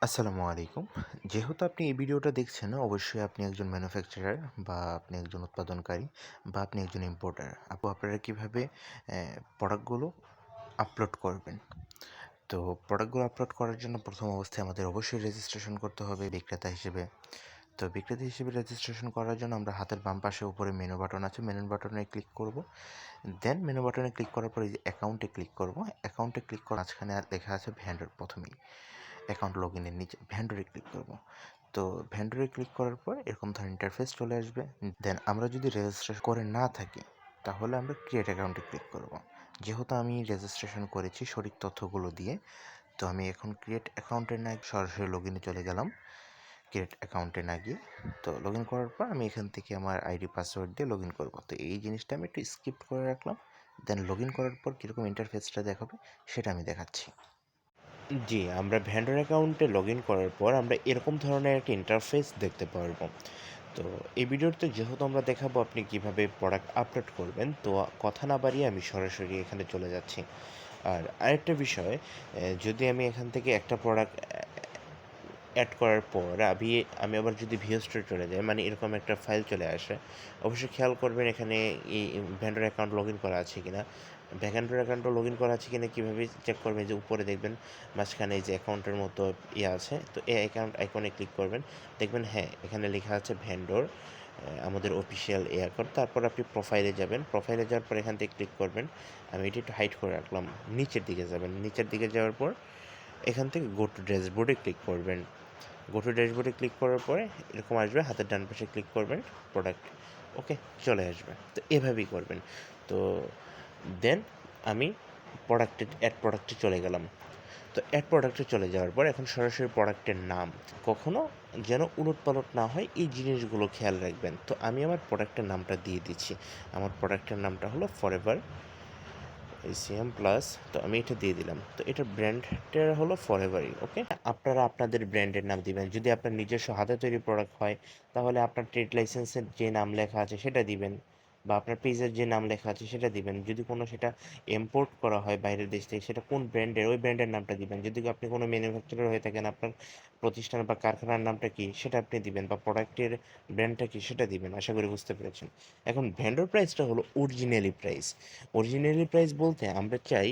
আসসালামু আলাইকুম। যেহেতু আপনি এই ভিডিওটা দেখছেন, অবশ্যই আপনি একজন ম্যানুফ্যাকচারার বা আপনি একজন উৎপাদনকারী বা আপনি একজন ইম্পোর্টার। আপনারা কীভাবে প্রোডাক্টগুলো আপলোড করবেন। তো প্রোডাক্টগুলো আপলোড করার জন্য প্রথম অবস্থায় আমাদের অবশ্যই রেজিস্ট্রেশন করতে হবে বিক্রেতা হিসেবে। তো বিক্রেতা হিসেবে রেজিস্ট্রেশন করার জন্য আমরা হাতের বাম পাশে উপরে মেনু বাটন আছে, মেনু বাটনে ক্লিক করব। দেন মেনু বাটনে ক্লিক করার পরে এই যে অ্যাকাউন্টে ক্লিক করব। অ্যাকাউন্টে ক্লিক করার মাঝখানে আর লেখা আছে ভেন্ডর প্রথমেই। অ্যাকাউন্ট লগ ইনের নিচে ভেন্ডরে ক্লিক করব। তো ভেন্ডরে ক্লিক করার পর এরকম ধরনের ইন্টারফেস চলে আসবে। দেন আমরা যদি রেজিস্ট্রেশন করে না থাকি তাহলে আমরা ক্রিয়েট অ্যাকাউন্টে ক্লিক করব। যেহেতু আমি রেজিস্ট্রেশন করেছি সঠিক তথ্যগুলো দিয়ে, তো আমি এখন ক্রিয়েট অ্যাকাউন্টে না সরাসরি লগ ইনে চলে গেলাম। ক্রিয়েট অ্যাকাউন্টে না গিয়ে তো লগ ইন করার পর আমি এখান থেকে আমার আইডি পাসওয়ার্ড দিয়ে লগ ইন করবো। তো এই জিনিসটা আমি একটু স্কিপ করে রাখলাম। দেন লগ ইন করার পর কীরকম ইন্টারফেসটা দেখাবে সেটা আমি দেখাচ্ছি। জি, আমরা ভেন্ডর অ্যাকাউন্টে লগ ইন করার পর আমরা এরকম ধরনের একটা ইন্টারফেস দেখতে পারবো। তো এই ভিডিওতে যেহেতু আমরা দেখাবো আপনি কিভাবে প্রোডাক্ট আপলোড করবেন, তো কথা না বাড়িয়ে আমি সরাসরি এখানে চলে যাচ্ছি। আর আরেকটা বিষয়, যদি আমি এখান থেকে একটা প্রোডাক্ট অ্যাড করার পর আমি আবার যদি ভিউ স্টোরে চলে যাই, মানে এরকম একটা ফাইল চলে আসে, অবশ্যই খেয়াল করবেন এখানে এই ভেন্ডর অ্যাকাউন্ট লগ ইন করা আছে কিনা। ভ্যাকেন্ডর অ্যাকাউন্টও লগ ইন করা আছে কিনা কীভাবে চেক করবেন, যে উপরে দেখবেন মাঝখানে এই যে অ্যাকাউন্টের মতো ইয়ে আছে, তো এই অ্যাকাউন্ট আইকনে ক্লিক করবেন। দেখবেন হ্যাঁ, এখানে লেখা আছে ভেন্ডর, আমাদের অফিসিয়াল অ্যাকাউন্ট। তারপর আপনি প্রোফাইলে যাবেন, প্রোফাইলে যাওয়ার পর এখান থেকে ক্লিক করবেন। আমি এটি একটু হাইড করে রাখলাম। নিচের দিকে যাবেন, নিচের দিকে যাওয়ার পর এখান থেকে গো টু ড্যাশবোর্ডে ক্লিক করবেন। গো টু ড্যাশবোর্ডে ক্লিক করার পরে এরকম আসবে, হাতের ডান পাশে ক্লিক করবেন, প্রোডাক্ট ওকে চলে আসবে। তো এভাবেই করবেন। তো দেন আমি প্রোডাক্টে চলে গেলাম। তো অ্যাড প্রোডাক্টে চলে যাওয়ার পর এখন সরাসরি প্রোডাক্টের নাম কখনো যেন উলটপালট না হয়, এই জিনিসগুলো খেয়াল রাখবেন। তো আমি আমার প্রোডাক্টের নামটা দিয়ে দিচ্ছি। আমার প্রোডাক্টের নামটা হলো ফরএভার এসিএম প্লাস। তো আমি এটা দিয়ে দিলাম। তো এটার ব্র্যান্ডটা হলো ফরএভারই। ওকে, আপনারা আপনাদের ব্র্যান্ডের নাম দিবেন। যদি আপনার নিজস্ব হাতে তৈরি প্রোডাক্ট হয় তাহলে আপনার ট্রেড লাইসেন্সের যে নাম লেখা আছে সেটা দিবেন, বা আপনার পেজের যে নাম লেখা আছে সেটা দিবেন। যদি কোনো সেটা ইম্পোর্ট করা হয় বাইরের দেশ থেকে, সেটা কোন ব্র্যান্ডের, ওই ব্র্যান্ডের নামটা দিবেন। যদি আপনি কোনো ম্যানুফ্যাকচারার হয়ে থাকেন, আপনার প্রতিষ্ঠান বা কারখানার নামটা কি সেটা আপনি দিবেন, বা প্রোডাক্টের ব্র্যান্ডটা কি সেটা দিবেন। আশা করি বুঝতে পেরেছেন। এখন ভেন্ডর প্রাইসটা হলো অরিজিনালি প্রাইস। অরিজিনালি প্রাইস বলতে আমরা চাই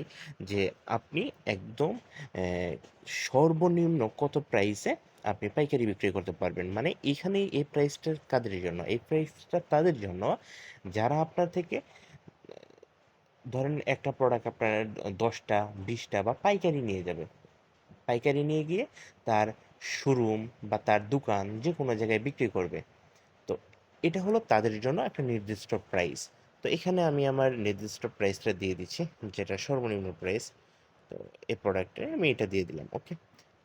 যে আপনি একদম সর্বনিম্ন কত প্রাইসে আপনি পাইকারি বিক্রি করতে পারবেন। মানে এখানে এই প্রাইসটা কাদের জন্য, এই প্রাইসটা তাদের জন্য যারা আপনার থেকে ধরেন একটা প্রোডাক্ট আপনার 10টা 20টা বা পাইকারি নিয়ে যাবে, পাইকারি নিয়ে গিয়ে তার শোরুম বা তার দোকান যে কোনো জায়গায় বিক্রি করবে। তো এটা হলো তাদের জন্য একটা নির্দিষ্ট প্রাইস। তো এখানে আমি আমার নির্দিষ্ট প্রাইসটা দিয়ে দিচ্ছি, যেটা সর্বনিম্ন প্রাইস। তো এই প্রোডাক্টে আমি এটা দিয়ে দিলাম। ওকে,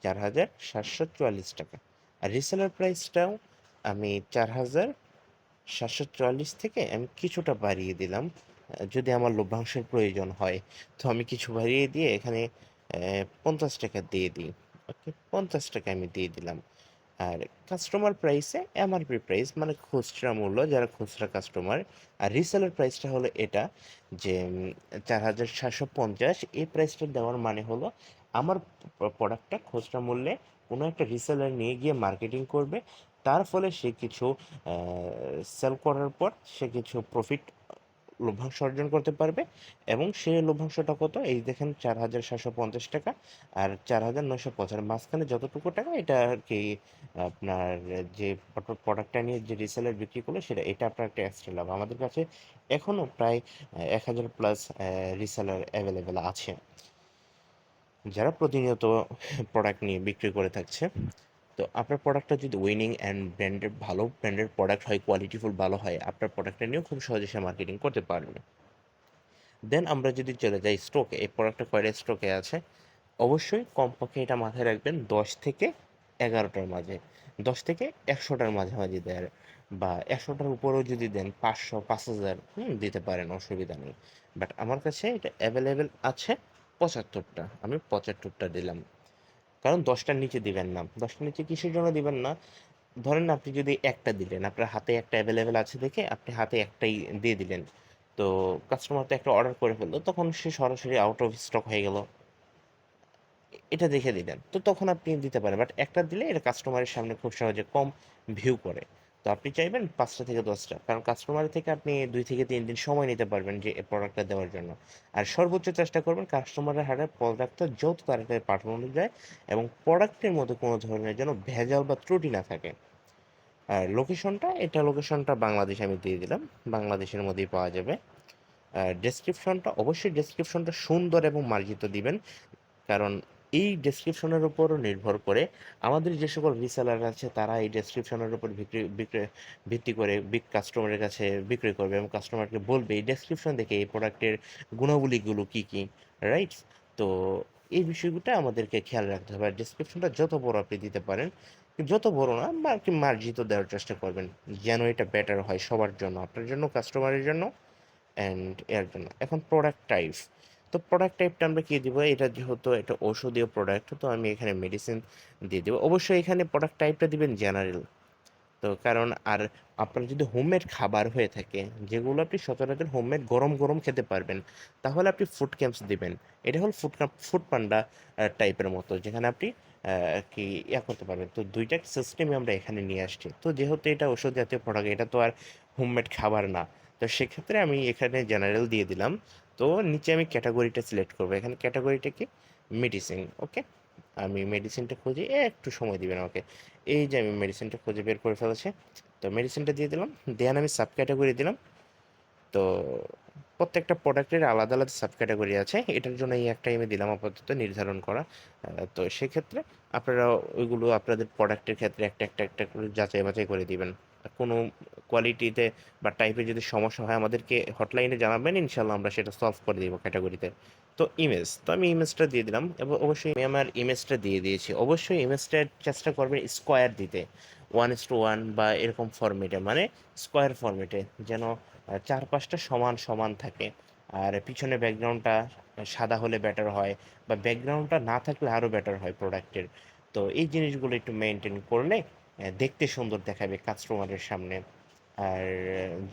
4,744 টাকা। আর রিসেলার প্রাইসটাও আমি 4,744 থেকে আমি কিছুটা বাড়িয়ে দিলাম। যদি আমার লভ্যাংশের প্রয়োজন হয় তো আমি কিছু বাড়িয়ে দিয়ে এখানে 50 টাকা দিয়ে দিই। ওকে, 50 টাকা আমি দিয়ে দিলাম। আর কাস্টমার প্রাইসে এমআরপি প্রাইস, মানে খুচরা মূল্য যারা খুচরা কাস্টমার। আর রিসেলার প্রাইসটা হলো এটা, যে 4,750। এই প্রাইসটা দেওয়ার মানে হলো আমার প্রোডাক্টটা খুচরা মূল্যে কোনো একটা রিসেলার নিয়ে গিয়ে মার্কেটিং করবে, তার ফলে সে কিছু সেল করার পর সে কিছু প্রফিট লভ্যাংশ অর্জন করতে পারবে। এবং সেই লভ্যাংশটা কত, এই দেখেন 4,750 টাকা আর 4,950, মাঝখানে যতটুকু টাকা এটা আর কি আপনার যে প্রোডাক্টটা নিয়ে যে রিসেলার বিক্রি করলো সেটা, এটা আপনার একটা এক্সট্রা লাভ। আমাদের কাছে এখনও প্রায় 1,000+ রিসেলার অ্যাভেলেবেল আছে যারা প্রতিনিয়ত প্রোডাক্ট নিয়ে বিক্রি করে থাকছে। তো আপনার প্রোডাক্টটা যদি উইনিং অ্যান্ড ব্র্যান্ডেড, ভালো ব্র্যান্ডের প্রোডাক্ট হয়, কোয়ালিটিফুল ভালো হয়, আপনার প্রোডাক্টটা নিয়েও খুব সহজে সে মার্কেটিং করতে পারবে। দেন আমরা যদি চলে যাই স্টকে, এই প্রোডাক্টটা কয়টা স্টকে আছে, অবশ্যই কমপক্ষে এটা মাথায় রাখবেন 10 থেকে 11টার মাঝে, 10 থেকে 100টার মাঝামাঝি দেয়। বা 100টার উপরেও যদি দেন 500 5,000 দিতে পারেন, অসুবিধা নেই। বাট আমার কাছে এটা অ্যাভেলেবেল আছে 75টা, আমি 75টা দিলাম। কারণ 10টার নিচে দিবেন না। 10টার নিচে কিসের জন্য দিবেন না, ধরেন আপনি যদি একটা দিলেন, আপনার হাতে একটা অ্যাভেলেবেল আছে দেখে আপনি হাতে একটাই দিয়ে দিলেন, তো কাস্টমার তো একটা অর্ডার করে ফেললো, তখন সে সরাসরি আউট অফ স্টক হয়ে গেল। এটা দেখে দিলেন। তো তখন আপনি দিতে পারেন। বাট একটা দিলে এটা কাস্টমারের সামনে খুব সহজে কম ভিউ করে। তো আপনি চাইবেন ৫টা থেকে ১০টা। কারণ কাস্টমারের থেকে আপনি ২ থেকে ৩ দিন সময় নিতে পারবেন যে প্রোডাক্টটা দেওয়ার জন্য। আর সর্বোচ্চ চেষ্টা করবেন কাস্টমারের হাতে প্রোডাক্টটা যত তাড়াতাড়ি পাঠানো যায় এবং প্রোডাক্টের মধ্যে কোনো ধরনের যেন ভেজাল বা ত্রুটি না থাকে। আর লোকেশনটা বাংলাদেশ আমি দিয়ে দিলাম। বাংলাদেশের মধ্যেই পাওয়া যাবে। আর ডেসক্রিপশনটা সুন্দর এবং মার্জিত দিবেন। কারণ এই ডেসক্রিপশনের উপর নির্ভর করে আমাদের যে সকল রিসেলার আছে তারা এই ডেসক্রিপশনের উপর ভিত্তি করে বিগ কাস্টমারের কাছে বিক্রি করবে এবং কাস্টমারকে বলবে এই ডেসক্রিপশন দেখে এই প্রোডাক্টের গুণাবলীগুলো কী কী, রাইট? তো এই বিষয়গুলো আমাদেরকে খেয়াল রাখতে হবে। আর ডেসক্রিপশনটা যত বড় আপনি দিতে পারেন, যত বড় না বা আর কি মার্জিত দেওয়ার চেষ্টা করবেন, যেন এটা বেটার হয় সবার জন্য, আপনার জন্য, কাস্টমারের জন্য অ্যান্ড এর জন্য। এখন প্রোডাক্ট টাইপ। তো প্রোডাক্ট টাইপটা আমরা কি দিব? এটা যেহেতু একটা ঔষধীয় প্রোডাক্ট, তো আমি এখানে মেডিসিন দিয়ে দিব। অবশ্যই এখানে প্রোডাক্ট টাইপটা দিবেন জেনারেল। তো কারণ আর আপনার যদি হোমমেড খাবার হয়ে থাকে, যেগুলো আপনি সচরাচর হোমমেড গরম, গরম খেতে পারবেন, তাহলে আপনি ফুড ক্যাম্পস দিবেন। এটা হল ফুড পান্ডা টাইপের মতো, যেখানে আপনি কি করতে পারবেন। তো ২ টা সিস্টেমই আমরা এখানে নিয়ে আসছি। তো যেহেতু এটা ওষুধ জাতীয় প্রোডাক্ট, এটা তো আর হোমমেড খাবার না। তো সেক্ষেত্রে আমি এখানে জেনারেল দিয়ে দিলাম। তো নিচে আমি ক্যাটেগরিটা সিলেক্ট করব। এখানে ক্যাটেগরিটা কি? মেডিসিন। ওকে? আমি মেডিসিনটা খুঁজে একটু সময় দিবেন আমাকে। এই যে আমি মেডিসিনটা খুঁজে বের করে ফেলেছি। তো মেডিসিনটা দিয়ে দিলাম। দেন আমি সাব ক্যাটাগরি দিলাম। তো প্রত্যেকটা প্রোডাক্টের আলাদা, আলাদা সাব ক্যাটাগরি আছে। এটার জন্য এই একটাই আমি দিলাম আপাতত নির্ধারণ করা। তো সেক্ষেত্রে আপনারা ওইগুলো আপনাদের প্রোডাক্টের ক্ষেত্রে একটা করে যাচাই-বাছাই করে দিবেন। কোনো কোয়ালিটিতে বা টাইপে যদি সমস্যা হয় আমাদেরকে হটলাইনে জানাবেন। ইনশাআল্লাহ আমরা সেটা সলভ করে দিব ক্যাটাগরিতে। তো তো আমি ইমেজটা দিয়ে দিলাম এবং অবশ্যই আমি আমার ইমেজটা দিয়ে দিয়েছি। অবশ্যই ইমেজটা চেষ্টা করবেন স্কোয়ার দিতে। 1:1 বা এরকম ফরম্যাটে, মানে স্কোয়ার ফরম্যাটে, যেন চারপাশটা সমান, সমান থাকে। আর পিছনে ব্যাকগ্রাউন্ডটা সাদা হলে বেটার হয়, বা ব্যাকগ্রাউন্ডটা না থাকলে আরও বেটার হয় প্রোডাক্টের। তো এই জিনিসগুলো একটু মেইনটেইন করলে দেখতে সুন্দর দেখাবে কাস্টমারের সামনে। আর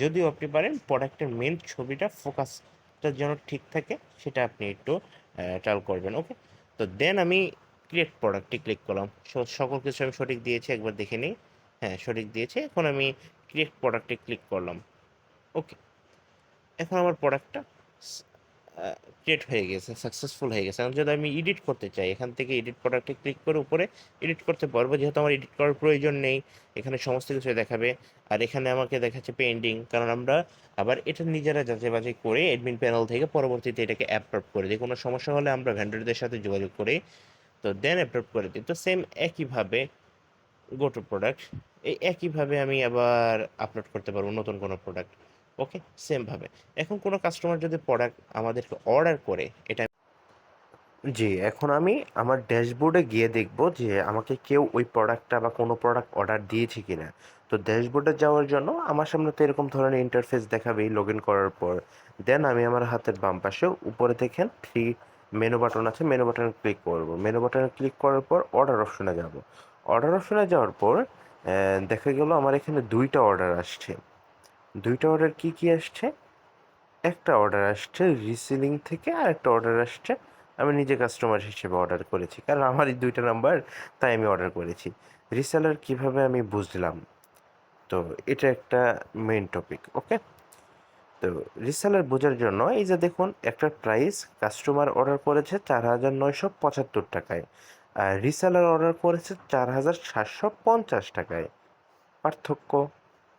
যদিও আপনি পারেন প্রোডাক্টের মেইন ছবিটা ফোকাসটা যেন ঠিক থাকে, সেটা আপনি একটু খেয়াল করবেন। ওকে? তো দেন আমি ক্রিয়েট প্রোডাক্টে ক্লিক করলাম। সকল কিছু আমি সঠিক দিয়েছি, একবার দেখে নিই। হ্যাঁ, সঠিক দিয়েছি। এখন আমি ক্রিয়েট প্রোডাক্টে ক্লিক করলাম। ওকে? এখন আমার প্রোডাক্টটা ক্রিয়েট হয়ে গেছে, সাকসেসফুল হয়ে গেছে। এখন যদি আমি এডিট করতে চাই, এখান থেকে এডিট প্রোডাক্টে ক্লিক করে উপরে এডিট করতে পারবো। যেহেতু আমার এডিট করার প্রয়োজন নেই, এখানে সমস্ত কিছু দেখাবে। আর এখানে আমাকে দেখাচ্ছে পেন্ডিং, কারণ আমরা আবার এটা নিজেরা যাচাই বাছাই করে অ্যাডমিন প্যানেল থেকে পরবর্তীতে এটাকে অ্যাপ্রুভ করে দিই। কোনো সমস্যা হলে আমরা ভেন্ডরদের সাথে যোগাযোগ করি, তো দেন অ্যাপ্রুভ করে দিই। তো সেম একইভাবে গো টু প্রোডাক্ট, এই একইভাবে আমি আবার আপলোড করতে পারবো নতুন কোনো প্রোডাক্ট। ওকে? সেম ভাবে। এখন কোনো কাস্টমার যদি প্রোডাক্ট আমাদেরকে অর্ডার করে, এটা জি, এখন আমি আমার ড্যাশবোর্ডে গিয়ে দেখব যে আমাকে কেউ ওই প্রোডাক্টটা বা কোনো প্রোডাক্ট অর্ডার দিয়েছে কিনা। তো ড্যাশবোর্ডে যাওয়ার জন্য আমার সামনে তো এরকম ধরনের ইন্টারফেস দেখাবেই লগ ইন করার পর। দেন আমি আমার হাতের বাম পাশে উপরে দেখেন থ্রি মেনু বাটন আছে, মেনু বাটনে ক্লিক করব। মেনু বাটনে ক্লিক করার পর অর্ডার অপশনে যাব। অর্ডার অপশনে যাওয়ার পর দেখা গেল আমার এখানে ২টা অর্ডার আসছে। ২টা অর্ডার কি, কি আসছে? একটা অর্ডার আসছে রিসেলিং থেকে, আর একটা অর্ডার আসছে আমি নিজে কাস্টমার হিসেবে অর্ডার করেছি, কারণ আমারই ২টা নাম্বার, তাই আমি অর্ডার করেছি। রিসেলার কিভাবে আমি বুঝলাম? তো এটা একটা মেইন টপিক। ওকে? তো রিসেলার বোঝার জন্য এই যে দেখুন একটা প্রাইস, কাস্টমার অর্ডার করেছে ৪,৯৭৫ টাকায়, আর রিসেলার অর্ডার করেছে ৪,৭৫০ টাকায়। পার্থক্য,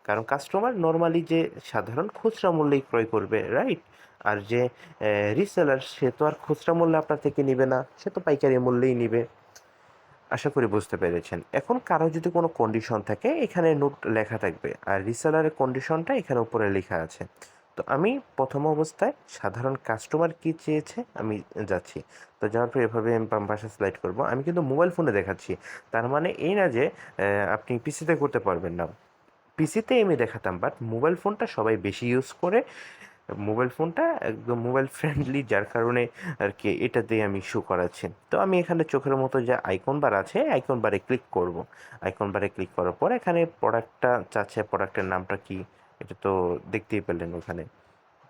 কারণ কাস্টমার নর্মালি যে সাধারণ খুচরা মূল্যেই ক্রয় করবে, রাইট? আর যে রিসেলার, সে তো আর খুচরা মূল্যে আপনার থেকে নিবে না, সে তো পাইকারি মূল্যেই নিবে। আশা করি বুঝতে পেরেছেন। এখন কারো যদি কোনো কন্ডিশন থাকে এখানে নোট লেখা থাকবে, আর রিসেলারের কন্ডিশনটা এখানে উপরে লেখা আছে। তো আমি প্রথম অবস্থায় সাধারণ কাস্টমার কি চেয়েছে আমি যাচ্ছি। তো যাওয়ার পর এভাবে আমি বাম পাশে স্লাইড করব। আমি কিন্তু মোবাইল ফোনে দেখাচ্ছি, তার মানে এই না যে আপনি পিসিতে করতে পারবেন না। পিসিতে আমি দেখাতাম, বাট মোবাইল ফোনটা সবাই বেশি ইউজ করে। মোবাইল ফোনটা একদম মোবাইল ফ্রেন্ডলি, যার কারণে আর কি এটা দিয়ে আমি শো করাচ্ছি। তো আমি এখানে চোখের মতো যে আইকন বার আছে, আইকন বারে ক্লিক করব। আইকন বারে ক্লিক করার পর এখানে প্রোডাক্টটা চাচ্ছে, প্রোডাক্টের নামটা কি, এটা তো দেখতেই পেলেন ওখানে।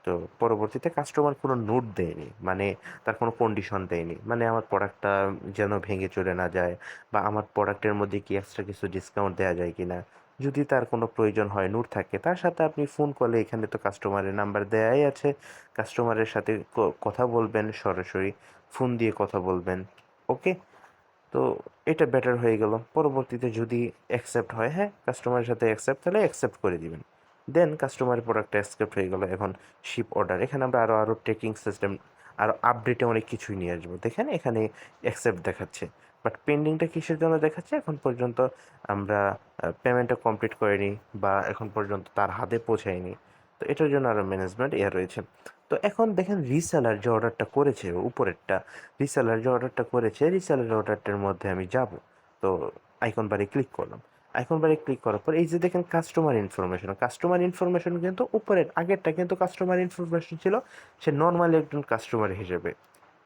তো পরবর্তীতে কাস্টমার কোনো নোট দেয়নি, মানে তার কোনো কন্ডিশন দেয়নি, মানে আমার প্রোডাক্টটা যেন ভেঙে চলে না যায় বা আমার প্রোডাক্টের মধ্যে কি এক্সট্রা কিছু ডিসকাউন্ট দেওয়া যায় কি না। যদি তার কোনো প্রয়োজন হয়, নোট থাকে, তার সাথে আপনি ফোন করলে, এখানে তো কাস্টমারের নাম্বার দেয়াই আছে, কাস্টমারের সাথে কথা বলবেন, সরাসরি ফোন দিয়ে কথা বলবেন। ওকে, তো এটা বেটার হয়ে গেল। পরবর্তীতে যদি অ্যাকসেপ্ট হয়, হ্যাঁ কাস্টমারের সাথে অ্যাকসেপ্ট, তাহলে অ্যাকসেপ্ট করে দিবেন। দেন কাস্টমারের প্রোডাক্টটা অ্যাকসেপ্ট হয়ে গেল। এখন শিপ অর্ডার, এখানে আমরা আরও ট্রেকিং সিস্টেম, আরও আপডেটে অনেক কিছুই নিয়ে আসবো। দেখেন এখানে অ্যাকসেপ্ট দেখাচ্ছে, বাট পেন্ডিংটা কিসের জন্য দেখাচ্ছে? এখন পর্যন্ত আমরা পেমেন্টটা কমপ্লিট করিনি বা এখন পর্যন্ত তার হাতে পৌঁছায়নি। তো এটার জন্য আরও ম্যানেজমেন্ট রয়েছে। তো এখন দেখেন রিসেলার যে অর্ডারটা করেছে, উপরেরটা রিসেলার যে অর্ডারটা করেছে, রিসেলার অর্ডারটার মধ্যে আমি যাব। তো আইকন বারে ক্লিক করলাম। আইকন বারে ক্লিক করার পর এই যে দেখেন কাস্টমার ইনফরমেশন কিন্তু উপরের আগেরটা কিন্তু কাস্টমার ইনফরমেশন ছিল সে নর্মালি একজন কাস্টমার হিসেবে,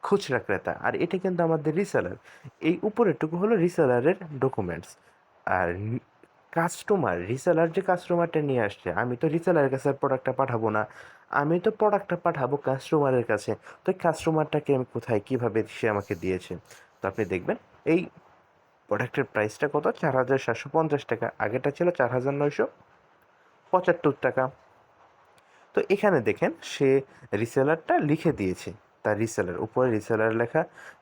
খুচরা ক্রেতা। আর এটা কিন্তু আমাদের রিসেলার। এই উপরেরটুকু হলো রিসেলারের ডকুমেন্টস। আর রিসেলার যে কাস্টমারটা নিয়ে আসছে, আমি তো রিসেলারের কাছে প্রোডাক্টটা পাঠাবো না, আমি তো প্রোডাক্টটা পাঠাবো কাস্টমারের কাছে। তো কাস্টমারটাকে আমি কোথায়, কীভাবে সে আমাকে দিয়েছে। তো আপনি দেখবেন এই প্রোডাক্টের প্রাইসটা কত, 4750 টাকা। আগেটা ছিল 4975 টাকা। তো এখানে দেখেন সে রিসেলারটা লিখে দিয়েছে, তার রিসেলার উপরে রিসেলার লেখা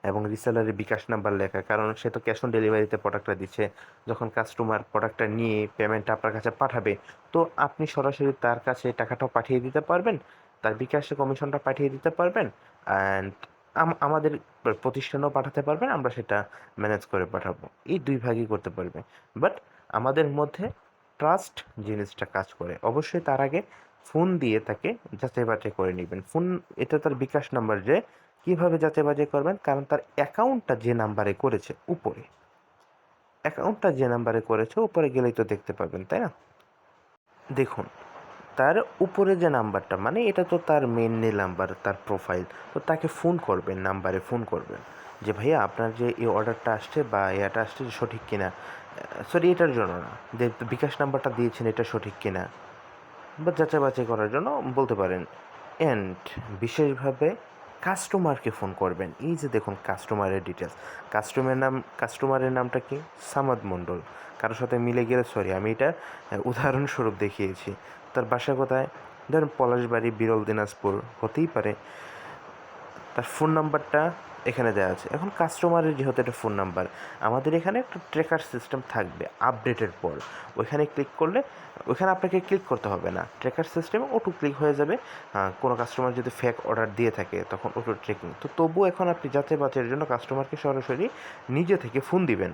এবং রিসেলারের বিকাশ নাম্বার লেখা, কারণ সে তো ক্যাশ অন ডেলিভারিতে প্রোডাক্টটা দিচ্ছে। যখন কাস্টমার প্রোডাক্টটা নিয়ে পেমেন্টটা আপনার কাছে পাঠাবে, তো আপনি সরাসরি তার কাছে টাকাটাও পাঠিয়ে দিতে পারবেন, তার বিকাশে কমিশনটা পাঠিয়ে দিতে পারবেন, অ্যান্ড আমাদের প্রতিষ্ঠানেও পাঠাতে পারবেন, আমরা সেটা ম্যানেজ করে পাঠাবো। এই দুই ভাগই করতে পারবে। বাট আমাদের মধ্যে ট্রাস্ট জিনিসটা কাজ করে। অবশ্যই তার আগে ফোন দিয়ে তাকে যাচাই বাছাই করে নেবেন। ফোন, এটা তার বিকাশ নাম্বার, যে কীভাবে যাচাই বাছাই করবেন, কারণ তার অ্যাকাউন্টটা যে নাম্বারে করেছে উপরে, অ্যাকাউন্টটা যে নাম্বারে করেছে উপরে গেলেই তো দেখতে পাবেন, তাই না? দেখুন তার উপরে যে নাম্বারটা, মানে এটা তো তার মেইনলি নাম্বার, তার প্রোফাইল। তো তাকে ফোন করবেন, নাম্বারে ফোন করবেন যে ভাইয়া আপনার যে এই অর্ডারটা আসছে বা এটা আসছে সঠিক কিনা, সরি এটার জন্য না, যে বিকাশ নাম্বারটা দিয়েছেন এটা সঠিক কিনা, বা যাচাই বাছাই করার জন্য বলতে পারেন। অ্যান্ড বিশেষভাবে কাস্টমারকে ফোন করবেন। এই যে দেখুন কাস্টমারের ডিটেলস, কাস্টমারের নামটা কি, সামাদ মণ্ডল। কারোর সাথে মিলে গেলে সরি, আমি এটা উদাহরণস্বরূপ দেখিয়েছি। তার বাসা কোথায়, ধরেন পলাশবাড়ি, বিরল, দিনাজপুর হতেই পারে। তার ফোন নাম্বারটা এখানে দেওয়া আছে। এখন কাস্টমারের যেহেতু এটা ফোন নাম্বার, আমাদের এখানে একটা ট্র্যাকার সিস্টেম থাকবে আপডেটের পর। ওইখানে ক্লিক করলে, ওইখানে আপনাকে ক্লিক করতে হবে না, ট্র্যাকার সিস্টেমে অটো ক্লিক হয়ে যাবে। কোনো কাস্টমার যদি ফেক অর্ডার দিয়ে থাকে তখন অটো ট্রেকিং। তো তবুও এখন আপনি যাচাই বাছাইয়ের জন্য কাস্টমারকে সরাসরি নিজে থেকে ফোন দিবেন।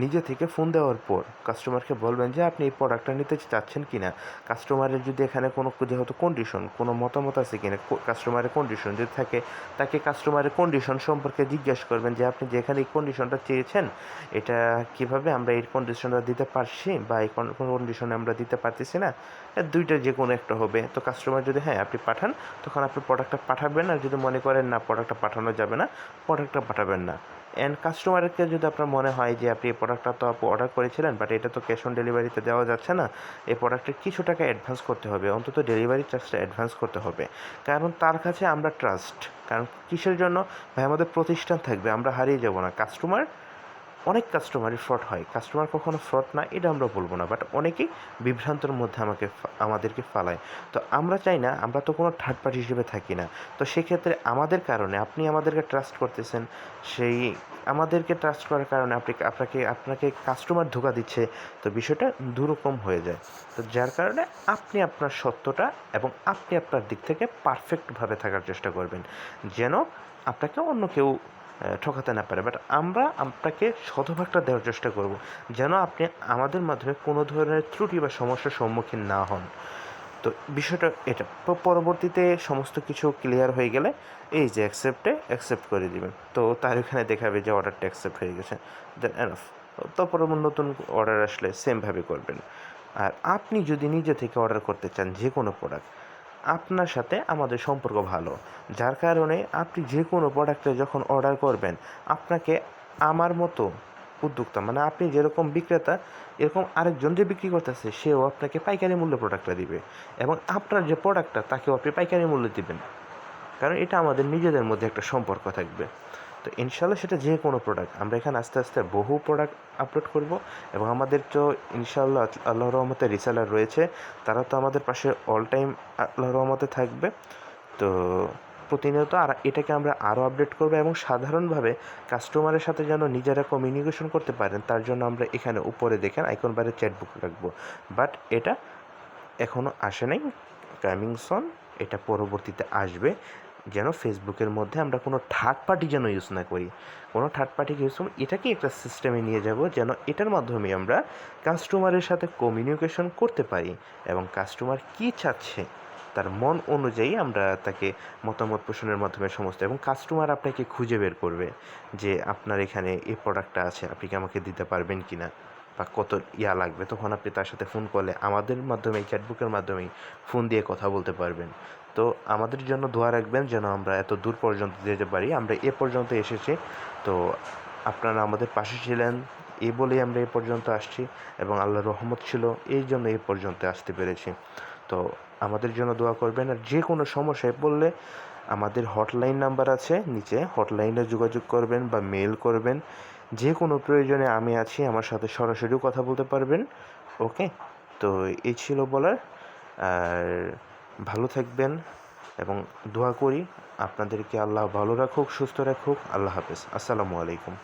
নিজে থেকে ফোন দেওয়ার পর কাস্টমারকে বলবেন যে আপনি এই প্রোডাক্টটা নিতে চাচ্ছেন কি না। কাস্টমারের যদি এখানে কোনো যেহেতু কন্ডিশন, কোনো মতামত আছে কিনা, কাস্টমারের কন্ডিশন যদি থাকে, তাকে কাস্টমারের কন্ডিশন সম্পর্কে জিজ্ঞেস করবেন যে আপনি যেখানে এই কন্ডিশনটা চেয়েছেন, এটা কিভাবে আমরা এই কন্ডিশনটা দিতে পারছি বা এই কন্ডিশনে আমরা দিতে পারতেছি না, দুইটার যে কোনো একটা হবে। তো কাস্টমার যদি হ্যাঁ আপনি পাঠান, তখন আপনি প্রোডাক্টটা পাঠাবেন। আর যদি মনে করেন না প্রোডাক্টটা পাঠানো যাবে না, প্রোডাক্টটা পাঠাবেন না। অ্যান্ড কাস্টমারকে যদি আপনার মনে হয় যে আপনি এই প্রোডাক্টটা তো অর্ডার করেছিলেন, বাট এটা তো ক্যাশ অন ডেলিভারিতে দেওয়া যাচ্ছে না, এই প্রোডাক্টের কিছু টাকা অ্যাডভান্স করতে হবে, অন্তত ডেলিভারি চার্জটা অ্যাডভান্স করতে হবে। কারণ তার কাছে আমরা ট্রাস্ট, কারণ কিসের জন্য ভাই, আমাদের প্রতিষ্ঠান থাকবে, আমরা হারিয়ে যাব না। অনেক কাস্টমারই ফ্রড হয়, কাস্টমার কখনো ফ্রড না এটা আমরা বলবো না, বাট অনেকেই বিভ্রান্তর মধ্যে আমাদেরকে ফালায়। তো আমরা চাই না, আমরা তো কোনো থার্ড পার্টি হিসেবে থাকি না। তো সেক্ষেত্রে আমাদের কারণে আপনি আমাদেরকে ট্রাস্ট করতেছেন, সেই আমাদেরকে ট্রাস্ট করার কারণে আপনাকে কাস্টমার ধোঁকা দিচ্ছে। তো বিষয়টা দুরকম হয়ে যায়। তো যার কারণে আপনি আপনার সত্যটা এবং আপনি আপনার দিক থেকে পারফেক্টভাবে থাকার চেষ্টা করবেন, যেন আপনাকে অন্য কেউ ঠকাতে না পারে। বাট আমরা আপনাকে শতভাগটা দেওয়ার চেষ্টা করব, যেন আপনি আমাদের মাধ্যমে কোনো ধরনের ত্রুটি বা সমস্যার সম্মুখীন না হন। তো বিষয়টা এটা। পরবর্তীতে সমস্ত কিছু ক্লিয়ার হয়ে গেলে এই যে অ্যাকসেপ্ট করে দিবেন। তো তার এখানে দেখাবে যে অর্ডারটা অ্যাকসেপ্ট হয়ে গেছে, দেন এনাফ। তারপরে নতুন অর্ডার আসলে সেমভাবে করবেন। আর আপনি যদি নিজে থেকে অর্ডার করতে চান যে কোনো প্রোডাক্ট, আপনার সাথে আমাদের সম্পর্ক ভালো, যার কারণে আপনি যে কোনো প্রোডাক্টে যখন অর্ডার করবেন, আপনাকে আমার মতো উদ্যোক্তা, মানে আপনি যেরকম বিক্রেতা এরকম আরেকজন যে বিক্রি করতেছে সেও আপনাকে পাইকারি মূল্যে প্রোডাক্টটা দিবে, এবং আপনার যে প্রোডাক্টটা তাকেও আপনি পাইকারি মূল্যে দিবেন, কারণ এটা আমাদের নিজেদের মধ্যে একটা সম্পর্ক থাকবে। তো ইনশাল্লাহ সেটা যে কোনো প্রোডাক্ট আমরা এখানে আস্তে আস্তে বহু প্রোডাক্ট আপলোড করব, এবং আমাদের তো ইনশাল্লাহ আল্লাহর রহমতে রিসেলার রয়েছে, তারা তো আমাদের পাশে অল টাইম আল্লাহর রহমতে থাকবে। তো প্রতিনিয়ত আর এটাকে আমরা আরও আপডেট করবো, এবং সাধারণভাবে কাস্টমারের সাথে যেন নিজেরা কমিউনিকেশন করতে পারেন তার জন্য আমরা এখানে উপরে দেখেন আইকন বারে চ্যাটবুক রাখবো। বাট এটা এখনও আসে নাই, কামিং সন, এটা পরবর্তীতে আসবে, যেন ফেসবুকের মধ্যে আমরা কোনো থার্ড পার্টি যেন ইউজ না করি, কোনো থার্ড পার্টিকে ইউজ করব, এটাকে একটা সিস্টেমে নিয়ে যাব যেন এটার মাধ্যমে আমরা কাস্টমারের সাথে কমিউনিকেশন করতে পারি, এবং কাস্টমার কী চাচ্ছে তার মন অনুযায়ী আমরা তাকে মতামত পোষণের মাধ্যমে সমস্ত, এবং কাস্টমার আপনাকে খুঁজে বের করবে যে আপনার এখানে এই প্রোডাক্টটা আছে, আপনি কি আমাকে দিতে পারবেন কি না, বা কত লাগবে, তখন আপনি তার সাথে ফোন করলে আমাদের মাধ্যমে চ্যাটবুকের মাধ্যমেই ফোন দিয়ে কথা বলতে পারবেন। তো আমাদের জন্য দোয়া রাখবেন যেন আমরা এত দূর পর্যন্ত যেতে পারি, আমরা এ পর্যন্ত এসেছি। তো আপনারা আমাদের পাশে ছিলেন, এই বলেই আমরা এ পর্যন্ত আসছি, এবং আল্লাহর রহমত ছিল এই জন্য এই পর্যন্ত আসতে পেরেছি। তো আমাদের জন্য দোয়া করবেন, আর যে কোনো সমস্যায় পড়লে আমাদের হটলাইন নাম্বার আছে নিচে, হটলাইনে যোগাযোগ করবেন বা মেল করবেন, যে কোনো প্রয়োজনে আমি আছি, আমার সাথে সরাসরিও কথা বলতে পারবেন। ওকে, তো এই ছিল বলার। আর ভালো থাকবেন, এবং দোয়া করি আপনাদেরকে আল্লাহ ভালো রাখুক, সুস্থ রাখুক। আল্লাহ হাফেজ, আসসালামু আলাইকুম।